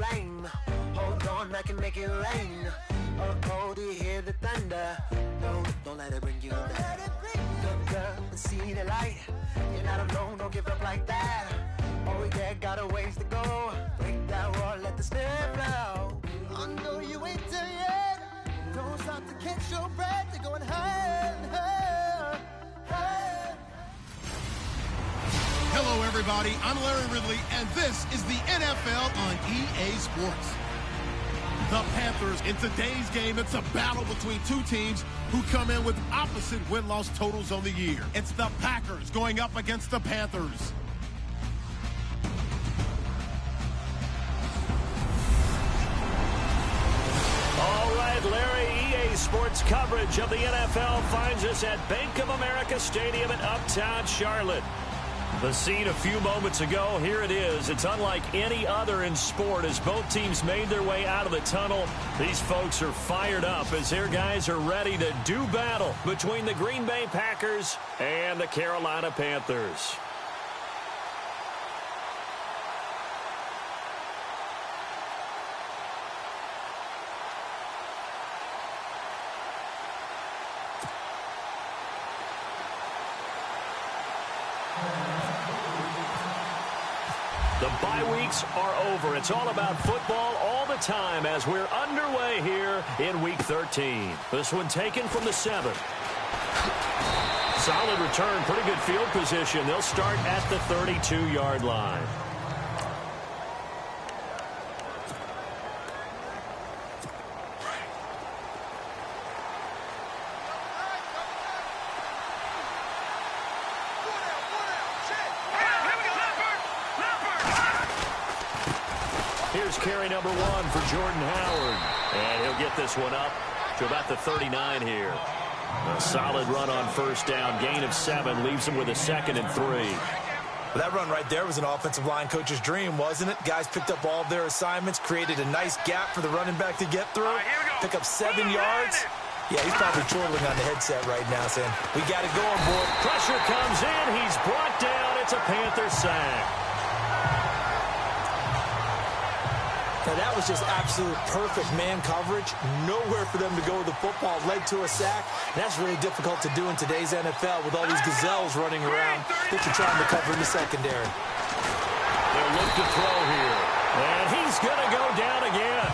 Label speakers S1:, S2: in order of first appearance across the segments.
S1: flame. Hold on, I can make it rain. Oh, do you hear the thunder? No, don't let it bring you down. Look up and see the light. You're not alone, don't give up like that. Oh yeah, got a ways to go. Break that wall, let the spirit flow. I know you ain't done yet. Don't stop to catch your breath. You're going higher and higher, higher.
S2: Hello, everybody. I'm Larry Ridley, and this is the NFL on EA Sports. The Panthers, in today's game, it's a battle between two teams who come in with opposite win-loss totals on the year. It's the Packers going up against the Panthers.
S3: All right, Larry, EA Sports coverage of the NFL finds us at Bank of America Stadium in Uptown Charlotte. The scene a few moments ago, here it is. It's unlike any other in sport as both teams made their way out of the tunnel. These folks are fired up as their guys are ready to do battle between the Green Bay Packers and the Carolina Panthers. The bye weeks are over. It's all about football all the time as we're underway here in Week 13. This one taken from the 7. Solid return, pretty good field position. They'll start at the 32-yard line. Here's carry number 1 for Jordan Howard. And he'll get this one up to about the 39 here. A solid run on first down. Gain of 7 leaves him with a 2nd and 3.
S4: Well, that run right there was an offensive line coach's dream, wasn't it? Guys picked up all of their assignments, created a nice gap for the running back to get through. Pick up 7 yards. Yeah, he's probably chortling on the headset right now saying, we got it going, boy.
S3: Pressure comes in. He's brought down. It's a Panther sack.
S4: Now, that was just absolute perfect man coverage. Nowhere for them to go with the football. Led to a sack. That's really difficult to do in today's NFL with all these gazelles running around that you're trying to cover in the secondary.
S3: They'll look to throw here. And he's going to go down again.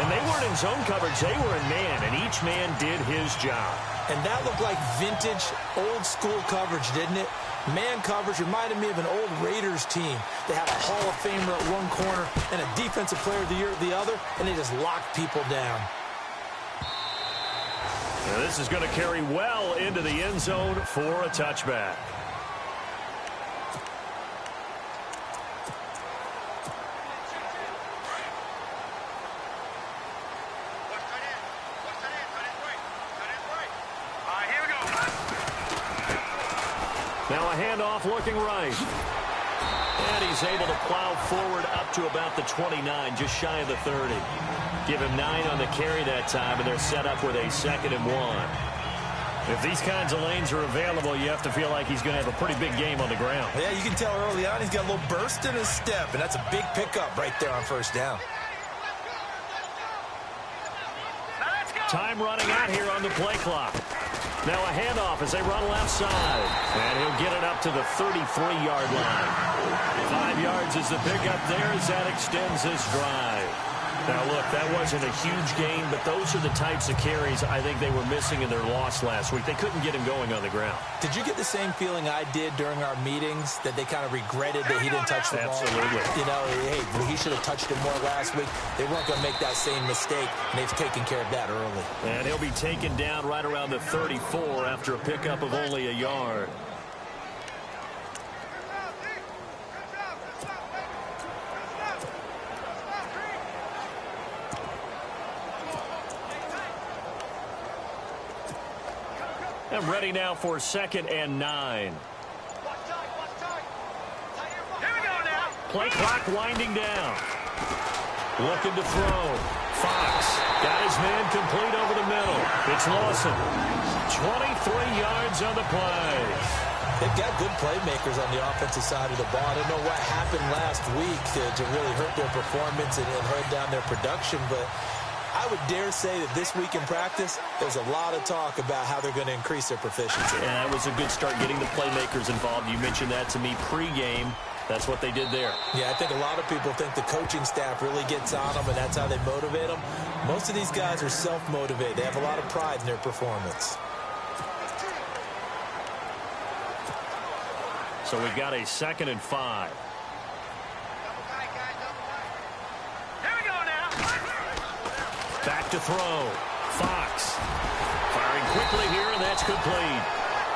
S3: And they weren't in zone coverage. They were in man, and each man did his job.
S4: And that looked like vintage, old-school coverage, didn't it? Man coverage reminded me of an old Raiders team. They had a Hall of Famer at one corner and a Defensive Player of the Year at the other, and they just locked people down.
S3: Now this is going to carry well into the end zone for a touchback. Now a handoff looking right. And he's able to plow forward up to about the 29, just shy of the 30. Give him 9 on the carry that time, and they're set up with a 2nd and 1. If these kinds of lanes are available, you have to feel like he's going to have a pretty big game on the ground.
S4: Yeah, you can tell early on he's got a little burst in his step, and that's a big pickup right there on first down.
S3: Time running out here on the play clock. Now a handoff as they run left side. And he'll get it up to the 33-yard line. 5 yards is the pickup there as that extends this drive. Now, look, that wasn't a huge gain, but those are the types of carries I think they were missing in their loss last week. They couldn't get him going on the ground.
S4: Did you get the same feeling I did during our meetings, that they kind of regretted that he didn't touch the ball?
S3: Absolutely.
S4: You know, hey, he should have touched it more last week. They weren't going to make that same mistake, and they've taken care of that early.
S3: And he'll be taken down right around the 34 after a pickup of only a yard. And ready now for 2nd and 9. Play clock winding down. Looking to throw. Fox got his man complete over the middle. It's Lawson. 23 yards on the play.
S4: They've got good playmakers on the offensive side of the ball. I don't know what happened last week to really hurt their performance and hurt down their production, but I would dare say that this week in practice, there's a lot of talk about how they're going to increase their proficiency.
S3: And that was a good start getting the playmakers involved. You mentioned that to me pregame. That's what they did there.
S4: Yeah, I think a lot of people think the coaching staff really gets on them, and that's how they motivate them. Most of these guys are self-motivated. They have a lot of pride in their performance.
S3: So we've got a 2nd and 5. Back to throw. Fox firing quickly here, and that's complete.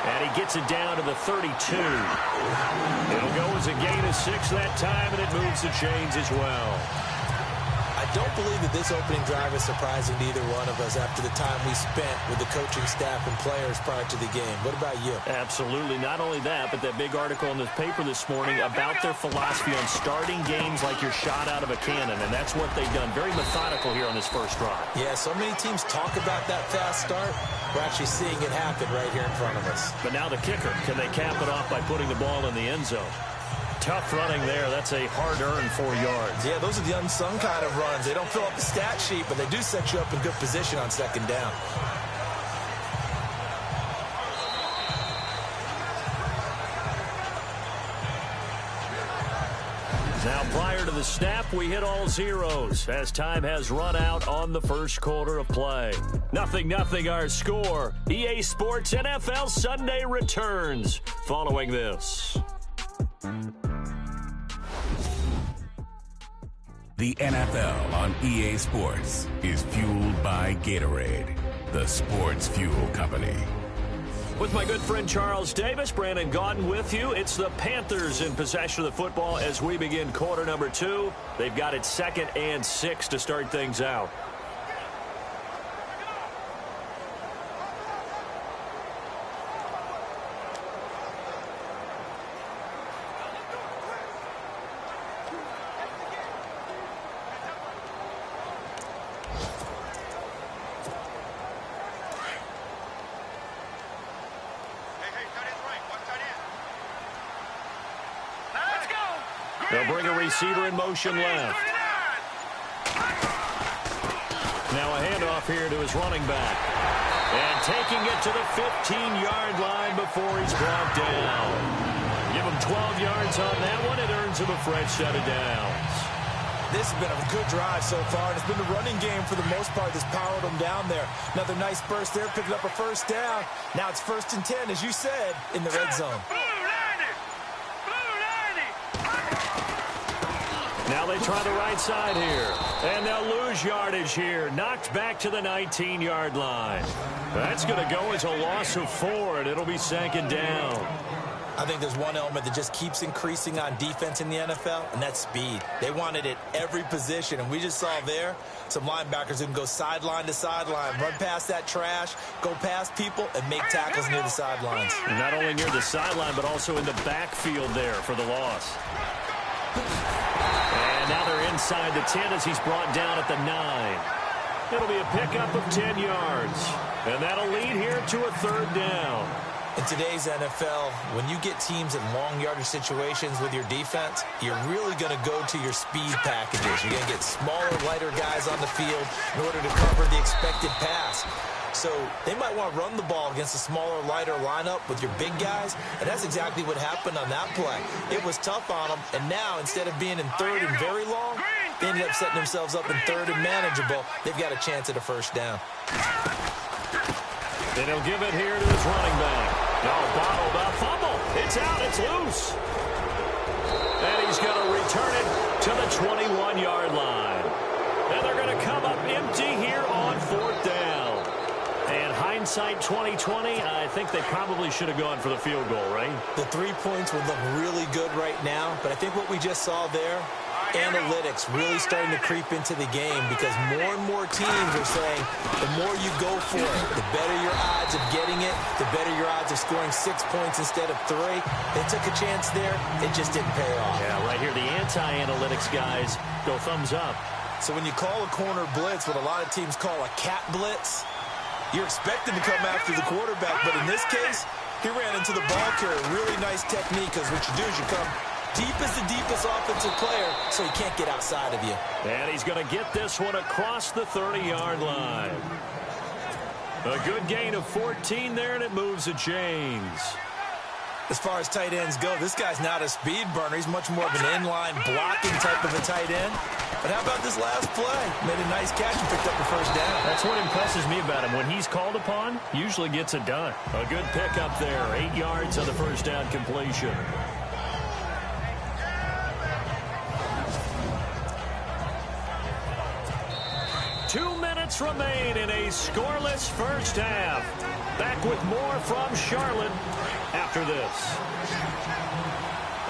S3: And he gets it down to the 32. It'll go as a gain of 6 that time, and it moves the chains as well.
S4: I don't believe that this opening drive is surprising to either one of us after the time we spent with the coaching staff and players prior to the game. What about you?
S3: Absolutely. Not only that, but that big article in the paper this morning about their philosophy on starting games like you're shot out of a cannon, and that's what they've done. Very methodical here on this first drive.
S4: Yeah, so many teams talk about that fast start. We're actually seeing it happen right here in front of us.
S3: But now the kicker. Can they cap it off by putting the ball in the end zone? Tough running there. That's a hard-earned 4 yards.
S4: Yeah, those are the unsung kind of runs. They don't fill up the stat sheet, but they do set you up in good position on 2nd down.
S3: Now, prior to the snap, we hit all zeros as time has run out on the first quarter of play. 0-0 our score. EA Sports NFL Sunday returns following this.
S5: The NFL on EA Sports is fueled by Gatorade, the sports fuel company.
S3: With my good friend Charles Davis, Brandon Gaudin with you. It's the Panthers in possession of the football as we begin quarter number 2. They've got it 2nd and 6 to start things out. They'll bring a receiver in motion left. Now a handoff here to his running back. And taking it to the 15-yard line before he's brought down. Give him 12 yards on that one. It earns him a fresh set of downs.
S4: This has been a good drive so far, and it's been the running game for the most part that's powered them down there. Another nice burst there, picking up a first down. Now it's 1st and 10, as you said, in the red zone.
S3: Now they try the right side here. And they'll lose yardage here. Knocked back to the 19-yard line. That's going to go as a loss of 4, and it'll be 2nd down.
S4: I think there's one element that just keeps increasing on defense in the NFL, and that's speed. They want it at every position, and we just saw there some linebackers who can go sideline to sideline, run past that trash, go past people, and make tackles near the sidelines.
S3: And not only near the sideline, but also in the backfield there for the loss. And now they're inside the 10 as he's brought down at the 9. It'll be a pickup of 10 yards. And that'll lead here to a 3rd down.
S4: In today's NFL, when you get teams in long yardage situations with your defense, you're really going to go to your speed packages. You're going to get smaller, lighter guys on the field in order to cover the expected pass. So they might want to run the ball against a smaller, lighter lineup with your big guys, and that's exactly what happened on that play. It was tough on them, and now instead of being in 3rd and very long, they ended up setting themselves up in 3rd and manageable. They've got a chance at a 1st down.
S3: Then he'll give it here to his running back. No, bottled up, fumble. It's out, it's loose. And he's going to return it to the 21-yard line. And they're going to come up empty here on 4th down. And hindsight 2020, I think they probably should have gone for the field goal, right?
S4: The 3 points would look really good right now, but I think what we just saw there, analytics really starting to creep into the game because more and more teams are saying the more you go for it, the better your odds of getting it, the better your odds of scoring 6 points instead of 3. They took a chance there. It just didn't pay off.
S3: Yeah, right here, the anti-analytics guys go thumbs up.
S4: So when you call a corner blitz, what a lot of teams call a cat blitz, you're expected to come after the quarterback, but in this case, He ran into the ball carrier. Really nice technique, because what you do is you come deep as the deepest offensive player, so he can't get outside of you.
S3: And he's going to get this one across the 30-yard line. A good gain of 14 there, and it moves the chains.
S4: As far as tight ends go, this guy's not a speed burner. He's much more of an inline blocking type of a tight end. But how about this last play? Made a nice catch and picked up the first down.
S3: That's what impresses me about him. When he's called upon, usually gets it done. A good pickup there. 8 yards on the first down completion. Remain in a scoreless first half. Back with more from Charlotte after this.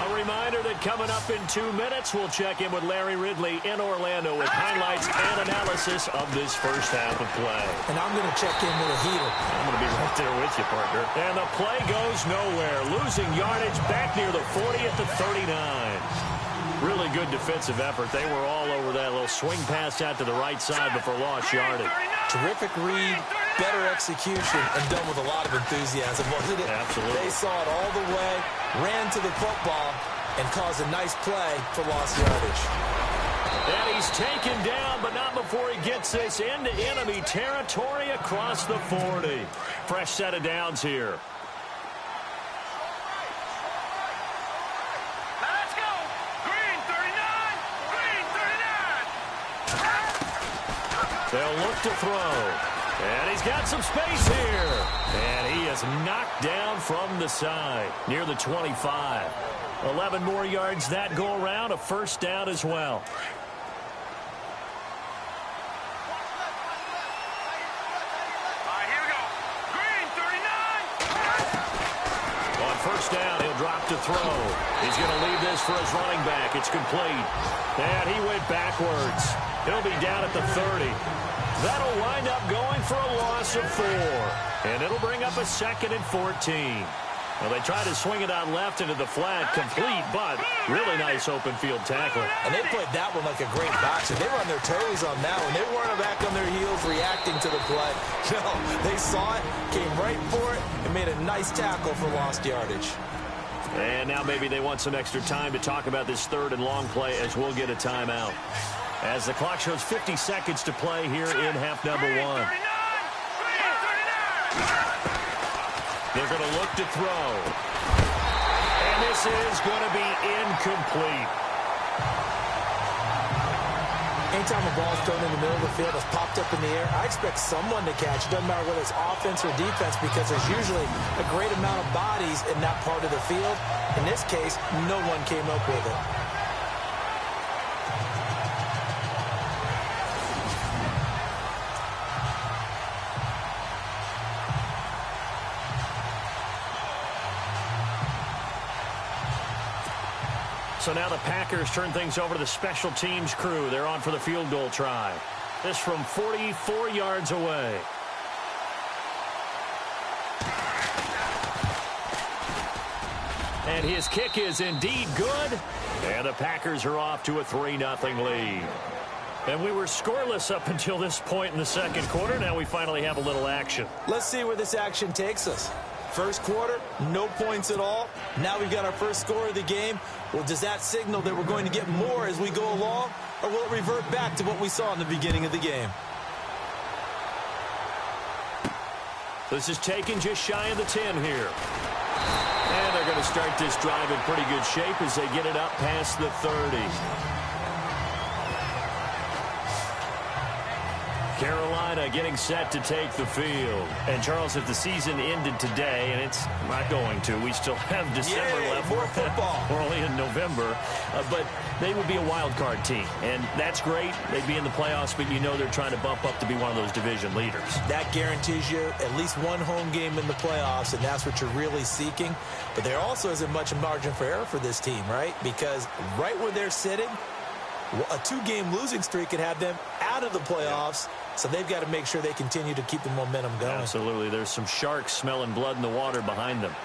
S3: A reminder that coming up in 2 minutes, we'll check in with Larry Ridley in Orlando with highlights and analysis of this first half of play.
S4: And I'm going to check in with a heater.
S3: I'm going to be right there with you, partner. And the play goes nowhere. Losing yardage back near the 40 at the 39. Really good defensive effort. They were all over that little swing pass out to the right side before lost yardage.
S4: Terrific read, better execution, and done with a lot of enthusiasm, wasn't it?
S3: Absolutely.
S4: They saw it all the way, ran to the football, and caused a nice play for lost yardage.
S3: And he's taken down, but not before he gets this into enemy territory across the 40. Fresh set of downs here. They'll look to throw. And he's got some space here. And he is knocked down from the side near the 25. 11 more yards that go around. A first down as well.
S6: Here we go. Green, 39.
S3: On first down, he'll drop to throw. He's going to leave this for his running back. It's complete. And he went backwards. He'll be down at the 30. That'll wind up going for a loss of 4. And it'll bring up a 2nd and 14. Well, they tried to swing it out left into the flat, complete, but really nice open field tackle.
S4: And they played that one like a great boxer. They were on their toes on that one. They weren't back on their heels reacting to the play. No, they saw it, came right for it, and made a nice tackle for lost yardage.
S3: And now maybe they want some extra time to talk about this 3rd and long play as we'll get a timeout. As the clock shows 50 seconds to play here in half number 1. They're going to look to throw. And this is going to be incomplete.
S4: Anytime a ball's thrown in the middle of the field, it's popped up in the air, I expect someone to catch. It doesn't matter whether it's offense or defense, because there's usually a great amount of bodies in that part of the field. In this case, no one came up with it.
S3: So now the Packers turn things over to the special teams crew. They're on for the field goal try. This from 44 yards away. And his kick is indeed good. And the Packers are off to a 3-0 lead. And we were scoreless up until this point in the second quarter. Now we finally have a little action.
S4: Let's see where this action takes us. First quarter, no points at all. Now we've got our first score of the game. Well, does that signal that we're going to get more as we go along? Or will it revert back to what we saw in the beginning of the game?
S3: This is taken just shy of the 10 here. And they're going to start this drive in pretty good shape as they get it up past the 30. Carolina getting set to take the field. And, Charles, if the season ended today, and it's not going to, we still have December left.
S4: More football.
S3: We're only in November. But they would be a wild card team. And that's great. They'd be in the playoffs, but you know they're trying to bump up to be one of those division leaders. That
S4: guarantees you at least one home game in the playoffs, and that's what you're really seeking. But there also isn't much margin for error for this team, right? Because right where they're sitting, a 2-game losing streak could have them out of the playoffs. So they've got to make sure they continue to keep the momentum going.
S3: Absolutely. There's some sharks smelling blood in the water behind them.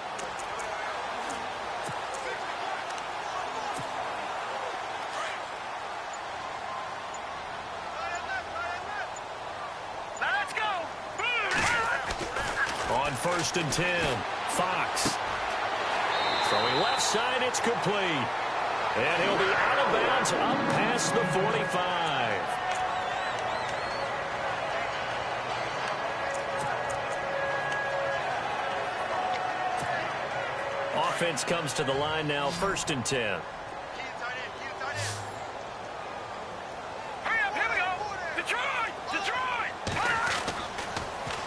S6: Let's go.
S3: On 1st and 10. Fox. Throwing left side, it's complete. And he'll be out of bounds up past the 45. Offense comes to the line now, 1st and 10.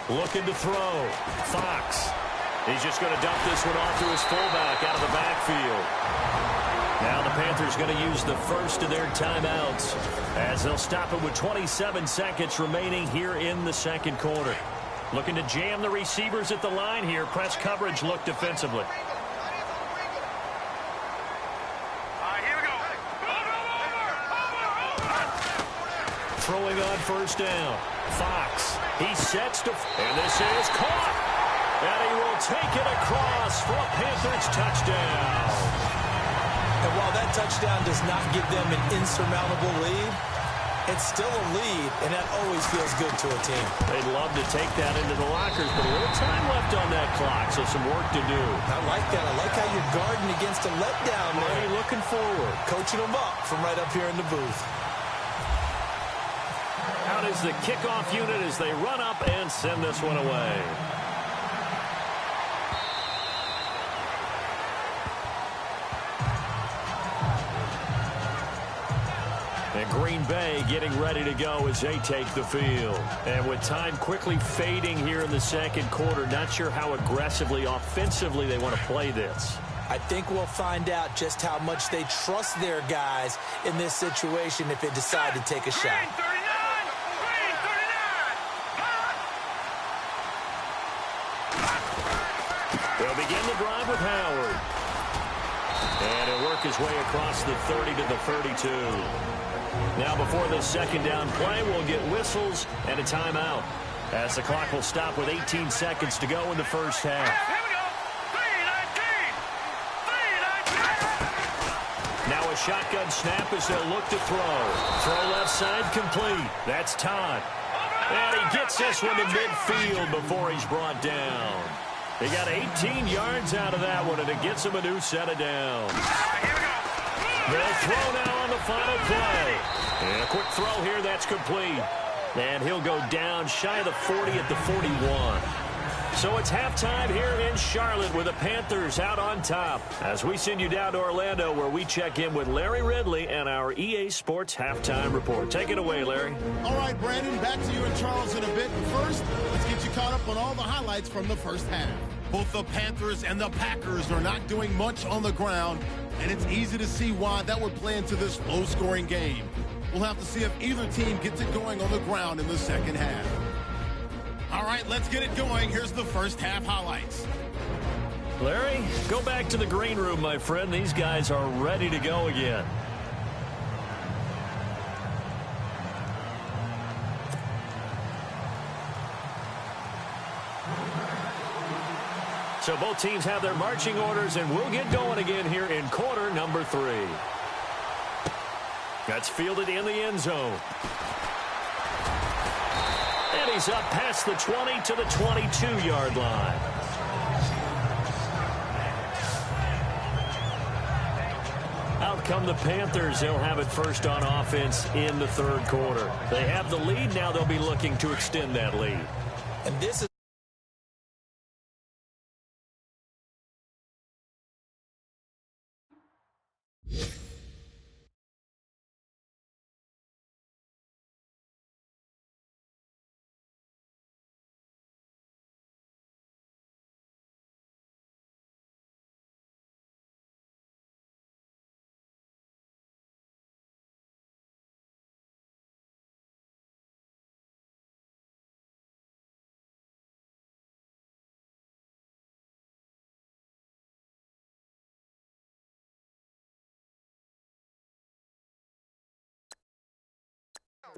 S3: Looking to throw. Fox. He's just going to dump this one off to his fullback out of the backfield. Now the Panthers going to use the first of their timeouts as they'll stop it with 27 seconds remaining here in the second quarter. Looking to jam the receivers at the line here. Press coverage look defensively. Throwing on 1st down. Fox. He sets to... And this is caught. And he will take it across for a Panthers touchdown.
S4: And while that touchdown does not give them an insurmountable lead, it's still a lead, and that always feels good to a team.
S3: They'd love to take that into the lockers, but a little time left on that clock, so some work to do.
S4: I like that. I like how you're guarding against a letdown there.
S3: Already looking forward.
S4: Coaching them up from right up here in the booth.
S3: Out is the kickoff unit as they run up and send this one away. And Green Bay getting ready to go as they take the field. And with time quickly fading here in the second quarter, not sure how aggressively, offensively they want to play this.
S4: I think we'll find out just how much they trust their guys in this situation if they decide to take a shot.
S3: They'll begin the drive with Howard. And he'll work his way across the 30 to the 32. Now before this second down play, we'll get whistles and a timeout as the clock will stop with 18 seconds to go in the first half. Now a shotgun snap as they'll look to throw. Throw left side complete. That's Todd. And he gets this one to midfield before he's brought down. He got 18 yards out of that one, and it gets him a new set of downs. They'll throw now on the final play. And a quick throw here, that's complete. And he'll go down shy of the 40 at the 41. So it's halftime here in Charlotte with the Panthers out on top. As we send you down to Orlando where we check in with Larry Ridley and our EA Sports Halftime Report. Take it away, Larry.
S2: All right, Brandon, back to you and Charles in a bit. But first, let's get you caught up on all the highlights from the first half. Both the Panthers and the Packers are not doing much on the ground, and it's easy to see why that would play into this low-scoring game. We'll have to see if either team gets it going on the ground in the second half. All right, let's get it going. Here's the first half highlights.
S3: Larry, go back to the green room, my friend. These guys are ready to go again. So both teams have their marching orders, and we'll get going again here in quarter number 3. That's fielded in the end zone. And he's up past the 20 to the 22-yard line. Out come the Panthers. They'll have it first on offense in the third quarter. They have the lead. Now they'll be looking to extend that lead.
S4: And this is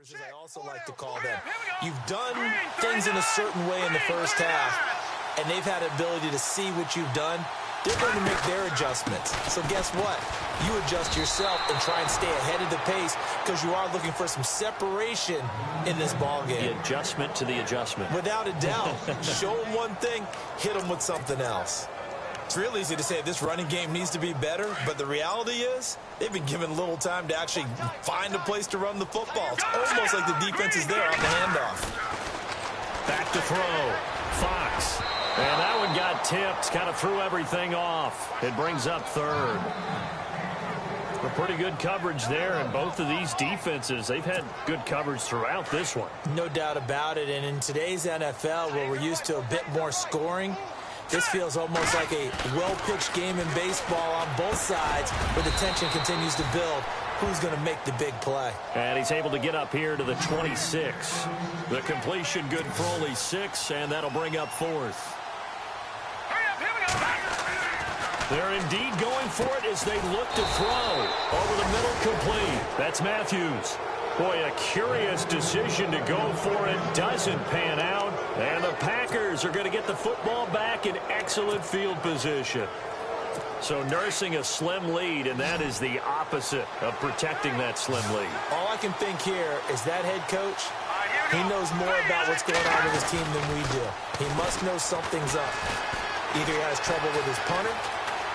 S4: as I also like to call them. You've done things in a certain way in the first half, and they've had the ability to see what you've done. They're going to make their adjustments. So guess what? You adjust yourself and try and stay ahead of the pace because you are looking for some separation in this ball game.
S3: The adjustment to the adjustment.
S4: Without a doubt. Show them one thing, hit them with something else. It's real easy to say this running game needs to be better, but the reality is they've been given little time to actually find a place to run the football. It's almost like the defense is there on the handoff.
S3: Back to throw. Fox. And that one got tipped. Kind of threw everything off. It brings up third. A pretty good coverage there, and both of these defenses, they've had good coverage throughout this one.
S4: No doubt about it, and in today's NFL, where we're used to a bit more scoring, this feels almost like a well-pitched game in baseball on both sides, where the tension continues to build. Who's going to make the big play?
S3: And he's able to get up here to the 26. The completion good for only 6, and that'll bring up fourth. They're indeed going for it as they look to throw. Over the middle, complete. That's Matthews. Boy, a curious decision to go for it. Doesn't pan out. And the Packers are going to get the football back in excellent field position. So nursing a slim lead, and that is the opposite of protecting that slim lead.
S4: All I can think here is that head coach, he knows more about what's going on with his team than we do. He must know something's up. Either he has trouble with his punter,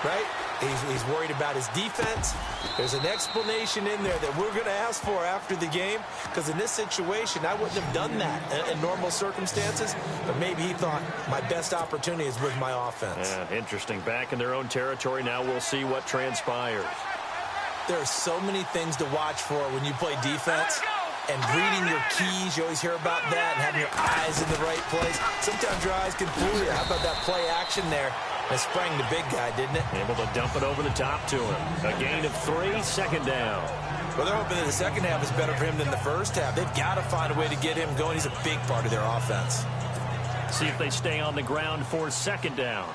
S4: right? He's worried about his defense. There's an explanation in there that we're going to ask for after the game, because in this situation, I wouldn't have done that in normal circumstances, but maybe he thought my best opportunity is with my offense.
S3: Yeah, interesting. Back in their own territory. Now we'll see what transpires.
S4: There are so many things to watch for when you play defense. And reading your keys, you always hear about that, and having your eyes in the right place. Sometimes your eyes can fool you. How about that play action there? It sprang the big guy, didn't it?
S3: Able to dump it over the top to him. A gain of 3, second down.
S4: Well, they're hoping that the second half is better for him than the first half. They've got to find a way to get him going. He's a big part of their offense.
S3: See if they stay on the ground for second down.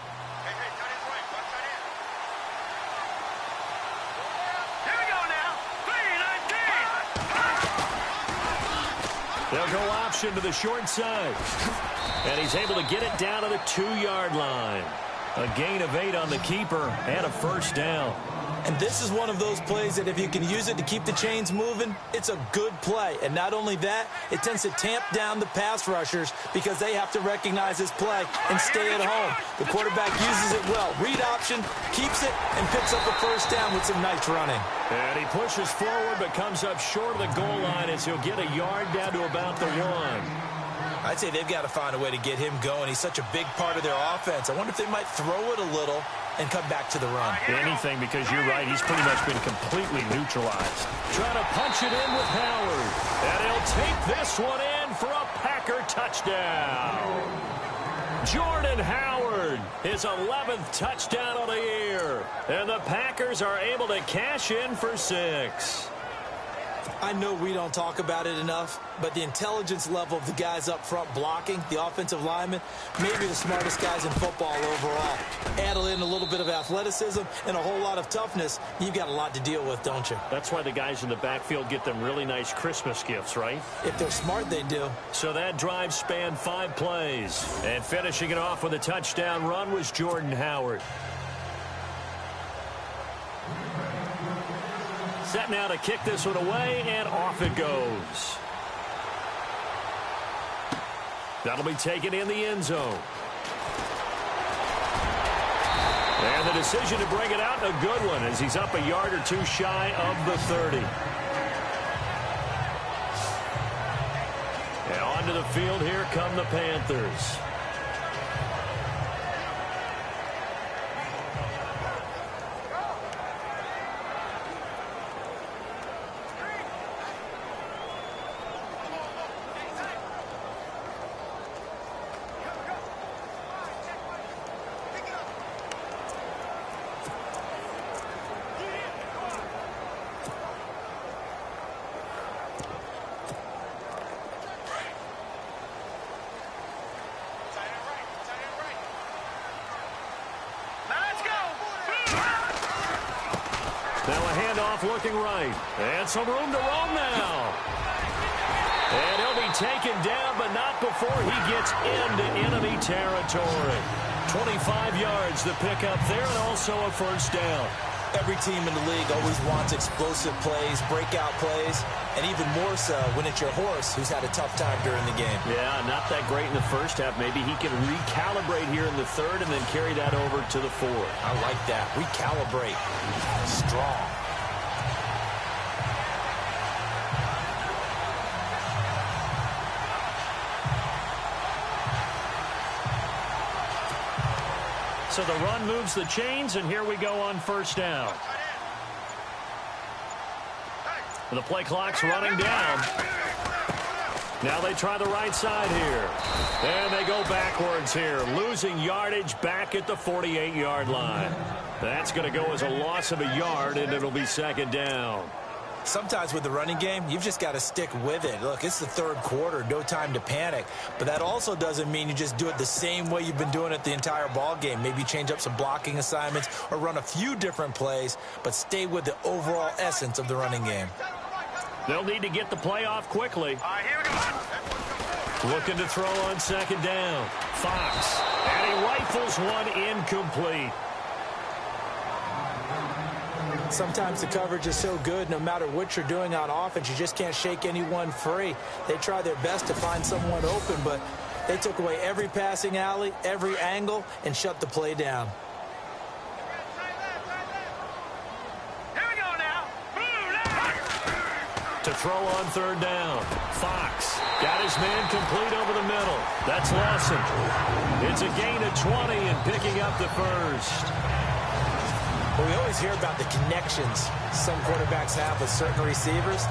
S3: They'll go option to the short side. And he's able to get it down to the 2-yard line. A gain of 8 on the keeper and a first down.
S4: And this is one of those plays that if you can use it to keep the chains moving, it's a good play. And not only that, it tends to tamp down the pass rushers because they have to recognize this play and stay at home. The quarterback uses it well. Read option, keeps it, and picks up a first down with some nice running.
S3: And he pushes forward but comes up short of the goal line as he'll get a yard down to about the 1.
S4: I'd say they've got to find a way to get him going. He's such a big part of their offense. I wonder if they might throw it a little and come back to the run.
S3: Anything, because you're right, he's pretty much been completely neutralized. Trying to punch it in with Howard. And he'll take this one in for a Packer touchdown. Jordan Howard, his 11th touchdown of the year. And the Packers are able to cash in for 6.
S4: I know we don't talk about it enough, but the intelligence level of the guys up front blocking, the offensive linemen, maybe the smartest guys in football overall. Add in a little bit of athleticism and a whole lot of toughness, you've got a lot to deal with, don't you?
S3: That's why the guys in the backfield get them really nice Christmas gifts, right?
S4: If they're smart, they do.
S3: So that drive spanned 5 plays. And finishing it off with a touchdown run was Jordan Howard. Set now to kick this one away, and off it goes. That'll be taken in the end zone. And the decision to bring it out, a good one, as he's up a yard or 2 shy of the 30. And onto the field, here come the Panthers. Now a handoff looking right. And some room to roam now. And he'll be taken down, but not before he gets into enemy territory. 25 yards the pickup there, and also a first down.
S4: Every team in the league always wants explosive plays, breakout plays, and even more so when it's your horse who's had a tough time during the game.
S3: Yeah, not that great in the first half. Maybe he can recalibrate here in the third and then carry that over to the fourth.
S4: I like that. Recalibrate. Strong.
S3: So the run moves the chains, and here we go on first down. The play clock's running down. Now they try the right side here. And they go backwards here, losing yardage back at the 48-yard line. That's going to go as a loss of a yard, and it'll be second down.
S4: Sometimes with the running game, you've just got to stick with it. Look, it's the third quarter, no time to panic. But that also doesn't mean you just do it the same way you've been doing it the entire ball game. Maybe change up some blocking assignments or run a few different plays, but stay with the overall essence of the running game.
S3: They'll need to get the play off quickly.
S6: Here we go.
S3: Looking to throw on second down. Fox. And he rifles one incomplete.
S4: Sometimes the coverage is so good, no matter what you're doing on offense, you just can't shake anyone free. They try their best to find someone open, but they took away every passing alley, every angle, and shut the play down.
S6: Here we go now.
S3: To throw on third down. Fox got his man complete over the middle. That's Lawson. It's a gain of 20 and picking up the first.
S4: Well, we always hear about the connections some quarterbacks have with certain receivers.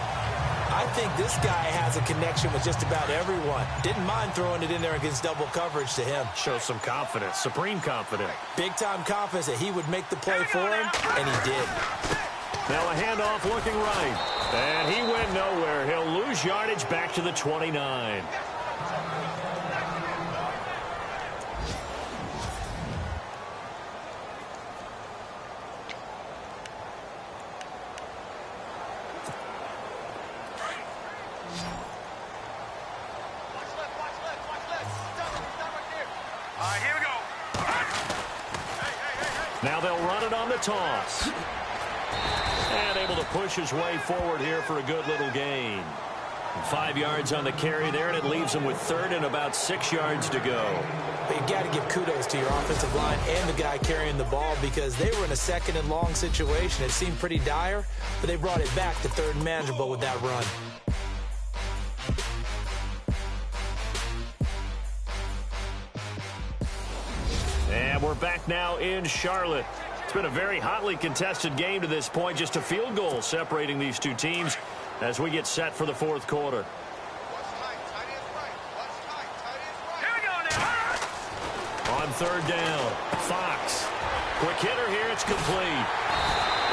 S4: I think this guy has a connection with just about everyone. Didn't mind throwing it in there against double coverage to him.
S3: Shows some confidence, supreme confidence.
S4: Big-time confidence that he would make the play for him, and he did.
S3: Now a handoff looking right. And he went nowhere. He'll lose yardage back to the 29.
S6: Here we go.
S3: Now they'll run it on the toss. And able to push his way forward here for a good little gain. 5 yards on the carry there, and it leaves him with third and about 6 yards to go.
S4: But you got to give kudos to your offensive line and the guy carrying the ball because they were in a second and long situation. It seemed pretty dire, but they brought it back to third and manageable with that run.
S3: And we're back now in Charlotte. It's been a very hotly contested game to this point. Just a field goal separating these two teams as we get set for the fourth quarter.
S6: Here we go now.
S3: On third down, Fox. Quick hitter here, it's complete.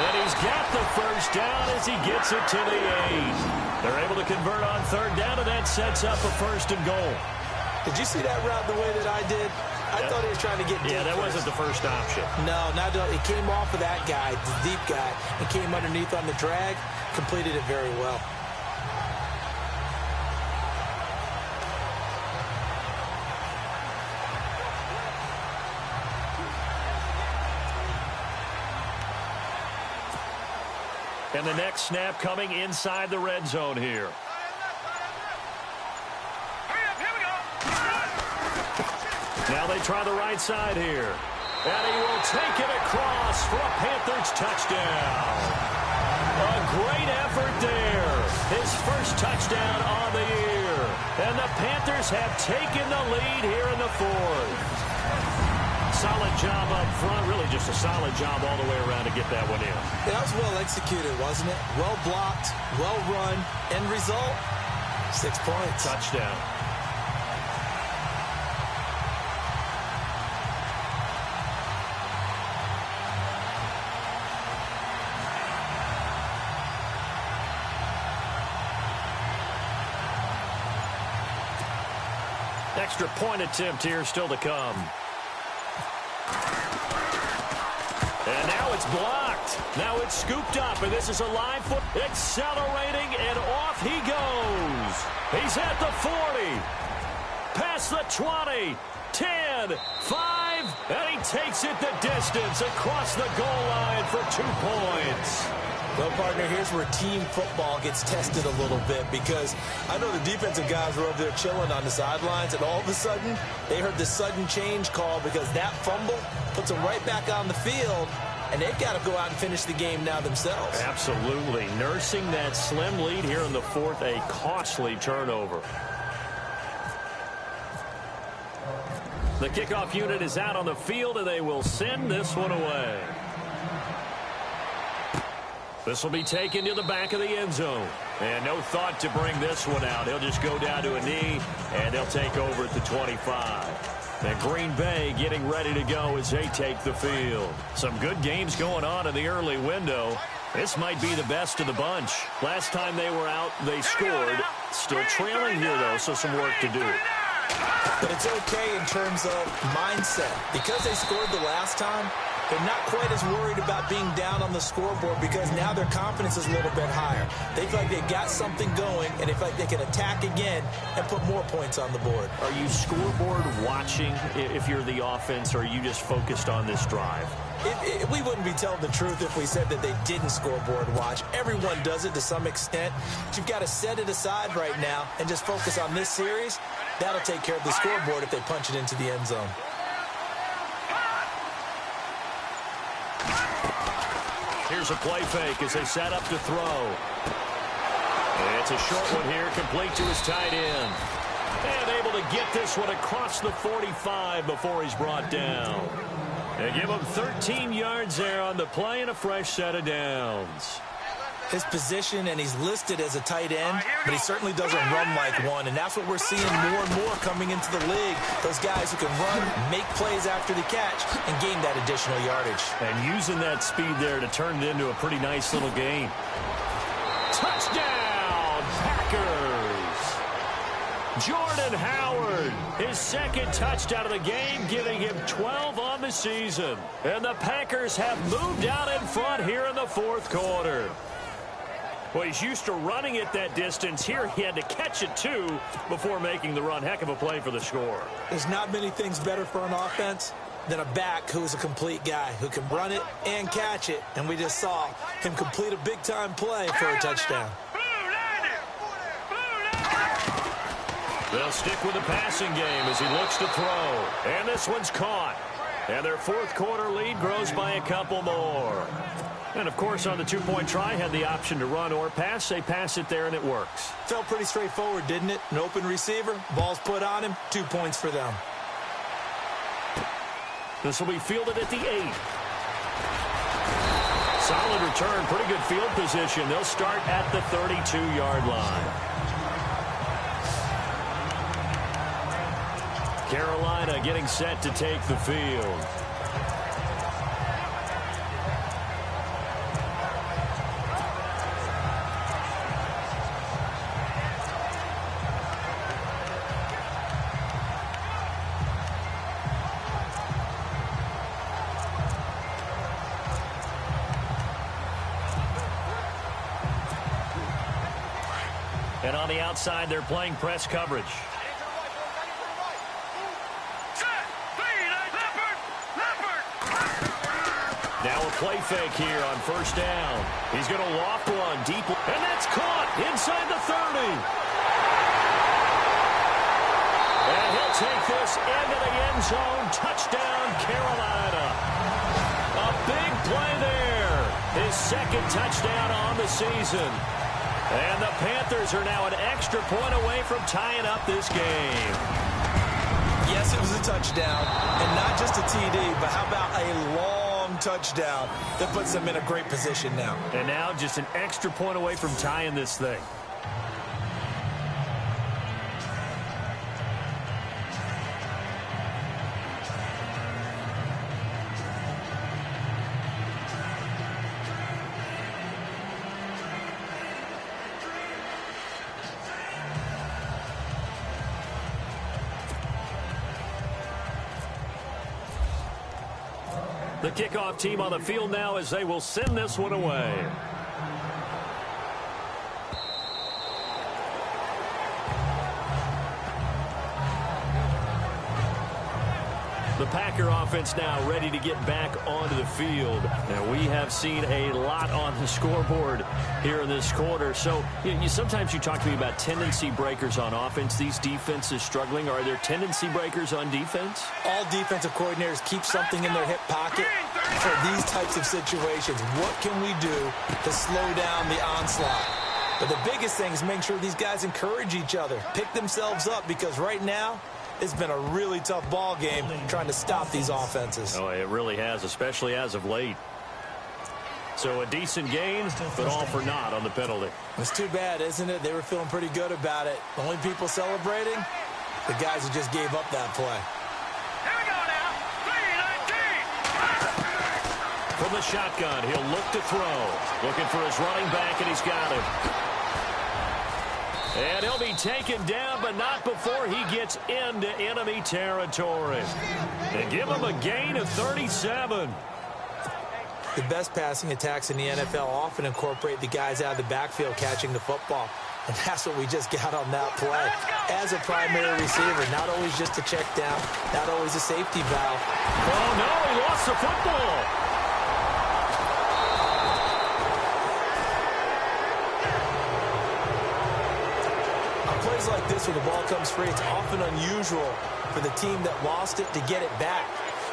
S3: And he's got the first down as he gets it to the 8. They're able to convert on third down, and that sets up a first and goal.
S4: Did you see that route the way that I did? I thought he was trying to get deep.
S3: Yeah, that wasn't the first option.
S4: No, not at all. It came off of that guy, the deep guy, and came underneath on the drag, completed it very well.
S3: And the next snap coming inside the red zone here. Now they try the right side here. And he will take it across for a Panthers touchdown. A great effort there. His first touchdown on the year. And the Panthers have taken the lead here in the fourth. Solid job up front. Really just a solid job all the way around to get that one in.
S4: Yeah, that was well executed, wasn't it? Well blocked, well run. End result, 6 points.
S3: Touchdown. Extra point attempt here still to come. And now it's blocked. Now it's scooped up, and this is a live foot. Accelerating, and off he goes. He's at the 40. Past the 20. 10. 5. and he takes it the distance across the goal line for 2 points.
S4: Well, partner, here's where team football gets tested a little bit, because I know the defensive guys were over there chilling on the sidelines, and all of a sudden, they heard the sudden change call because that fumble puts them right back on the field, and they've got to go out and finish the game now themselves.
S3: Absolutely. Nursing that slim lead here in the fourth, a costly turnover. The kickoff unit is out on the field, and they will send this one away. This will be taken to the back of the end zone. And no thought to bring this one out. He'll just go down to a knee, and they'll take over at the 25. And Green Bay getting ready to go as they take the field. Some good games going on in the early window. This might be the best of the bunch. Last time they were out, they scored. Still trailing here, though, so some work to do.
S4: But it's okay in terms of mindset. Because they scored the last time, they're not quite as worried about being down on the scoreboard, because now their confidence is a little bit higher. They feel like they've got something going, and they feel like they can attack again and put more points on the board.
S3: Are you scoreboard watching if you're the offense, or are you just focused on this drive?
S4: We wouldn't be telling the truth if we said that they didn't scoreboard watch. Everyone does it to some extent. But you've got to set it aside right now and just focus on this series. That'll take care of the scoreboard if they punch it into the end zone.
S3: Here's a play fake as they set up to throw. It's a short one here, complete to his tight end. And able to get this one across the 45 before he's brought down. They give him 13 yards there on the play and a fresh set of downs.
S4: His position, and he's listed as a tight end, but he certainly doesn't run like one, and that's what we're seeing more and more coming into the league. Those guys who can run, make plays after the catch, and gain that additional yardage.
S3: And using that speed there to turn it into a pretty nice little game. Touchdown, Packers! Jordan Howard, his second touchdown of the game, giving him 12 on the season. And the Packers have moved out in front here in the fourth quarter. Well, he's used to running it that distance. Here he had to catch it, too, before making the run. Heck of a play for the score.
S4: There's not many things better for an offense than a back who's a complete guy, who can run it and catch it. And we just saw him complete a big-time play for a touchdown.
S3: They'll stick with the passing game as he looks to throw. And this one's caught. And their fourth quarter lead grows by a couple more. And, of course, on the two-point try, had the option to run or pass. They pass it there, and it works.
S4: Felt pretty straightforward, didn't it? An open receiver, ball's put on him, 2 points for them.
S3: This will be fielded at the 8. Solid return, pretty good field position. They'll start at the 32-yard line. Carolina getting set to take the field. And on the outside, they're playing press coverage. Now a play fake here on first down. He's going to loft one deep, and that's caught inside the 30. And he'll take this into the end zone. Touchdown, Carolina. A big play there. His second touchdown on the season. And the Panthers are now an extra point away from tying up this game.
S4: Yes, it was a touchdown, and not just a TD, but how about a long touchdown that puts them in a great position now.
S3: And now just an extra point away from tying this thing. The kickoff team on the field now as they will send this one away. The Packer offense now ready to get back onto the field. Now, we have seen a lot on the scoreboard here in this quarter. So, sometimes you talk to me about tendency breakers on offense. These defenses struggling. Are there tendency breakers on defense?
S4: All defensive coordinators keep something in their hip pocket for these types of situations. What can we do to slow down the onslaught? But the biggest thing is making sure these guys encourage each other, pick themselves up, because right now, it's been a really tough ball game trying to stop these offenses.
S3: Oh, it really has, especially as of late. So a decent gain, but all for naught on the penalty.
S4: It's too bad, isn't it? They were feeling pretty good about it. The only people celebrating, the guys who just gave up that play.
S6: Here we go now. 3-19.
S3: From the shotgun, he'll look to throw. Looking for his running back, and he's got him. And he'll be taken down, but not before he gets into enemy territory. They give him a gain of 37.
S4: The best passing attacks in the NFL often incorporate the guys out of the backfield catching the football. And that's what we just got on that play. As a primary receiver, not always just a check down, not always a safety valve.
S3: Oh, no, he lost the football.
S4: Plays like this where the ball comes free, it's often unusual for the team that lost it to get it back,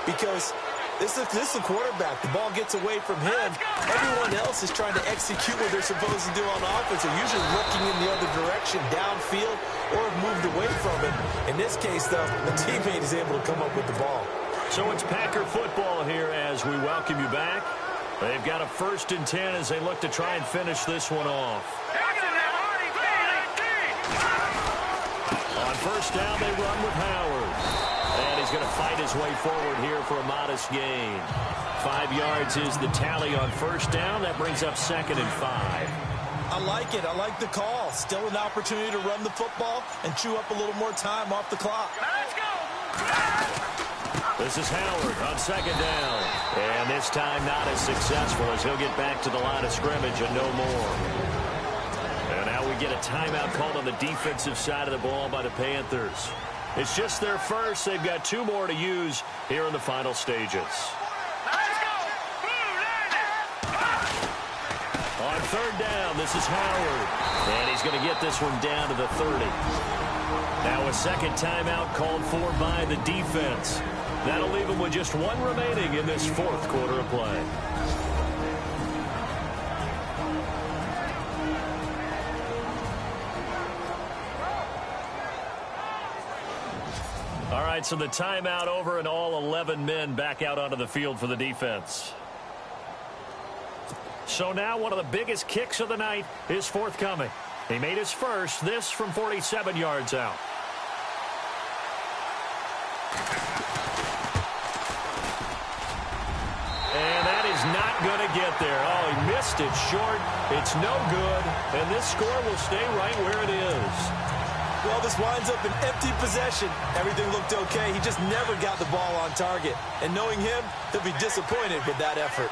S4: because this is the quarterback. The ball gets away from him. Everyone else is trying to execute what they're supposed to do on offense. They're usually looking in the other direction, downfield, or have moved away from it. In this case, though, the teammate is able to come up with the ball.
S3: So it's Packer football here as we welcome you back. They've got a 1st and 10 as they look to try and finish this one off. First down, they run with Howard. And he's going to fight his way forward here for a modest gain. 5 yards is the tally on first down. That brings up 2nd and 5.
S4: I like it. I like the call. Still an opportunity to run the football and chew up a little more time off the clock.
S6: Let's go.
S3: This is Howard on 2nd down. And this time not as successful as he'll get back to the line of scrimmage and no more. And now we get a timeout called on the defensive side of the ball by the Panthers. It's just their first. They've got 2 more to use here in the final stages.
S6: Let's go.
S3: On 3rd down, this is Howard. And he's going to get this one down to the 30. Now a 2nd timeout called for by the defense. That'll leave him with just 1 remaining in this 4th quarter of play. All right, so the timeout over and all 11 men back out onto the field for the defense. So now one of the biggest kicks of the night is forthcoming. He made his first, this from 47 yards out. And that is not going to get there. Oh, he missed it short. It's no good. And this score will stay right where it is.
S4: Well, this winds up an empty possession. Everything looked okay. He just never got the ball on target. And knowing him, he'll be disappointed with that effort.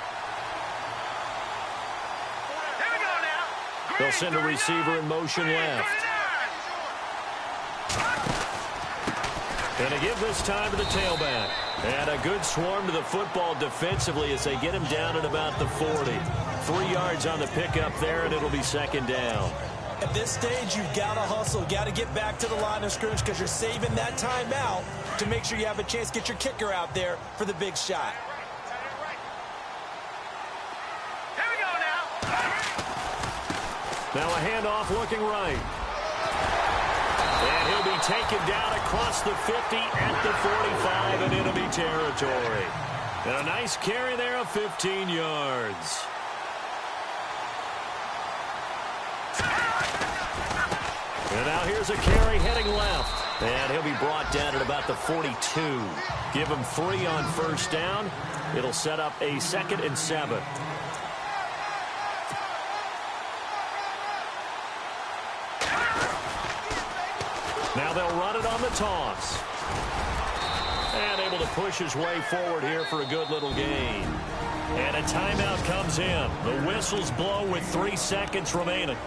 S6: Here we go now.
S3: They'll send a receiver in motion left. And to give this time to the tailback. And a good swarm to the football defensively as they get him down at about the 40. 3 yards on the pickup there, and it'll be 2nd down.
S4: At this stage, you've got to hustle, got to get back to the line of scrimmage because you're saving that timeout to make sure you have a chance to get your kicker out there for the big shot.
S6: Here we go now.
S3: Now a handoff looking right. And he'll be taken down across the 50 at the 45 in enemy territory. And a nice carry there of 15 yards. And now here's a carry heading left. And he'll be brought down at about the 42. Give him 3 on first down. It'll set up a 2nd and 7. Now they'll run it on the toss. And able to push his way forward here for a good little gain. And a timeout comes in. The whistles blow with 3 seconds remaining.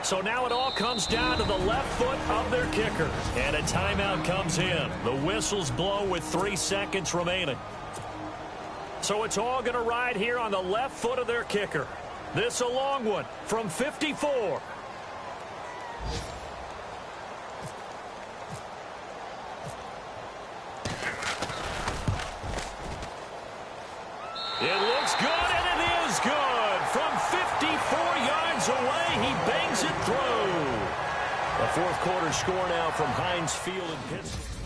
S3: So now it all comes down to the left foot of their kicker. And a timeout comes in. The whistles blow with 3 seconds remaining. So it's all going to ride here on the left foot of their kicker. This a long one from 54. It looks good, and it is good. From 54 yards away, he bangs it through. The fourth quarter score now from Heinz Field in Pittsburgh.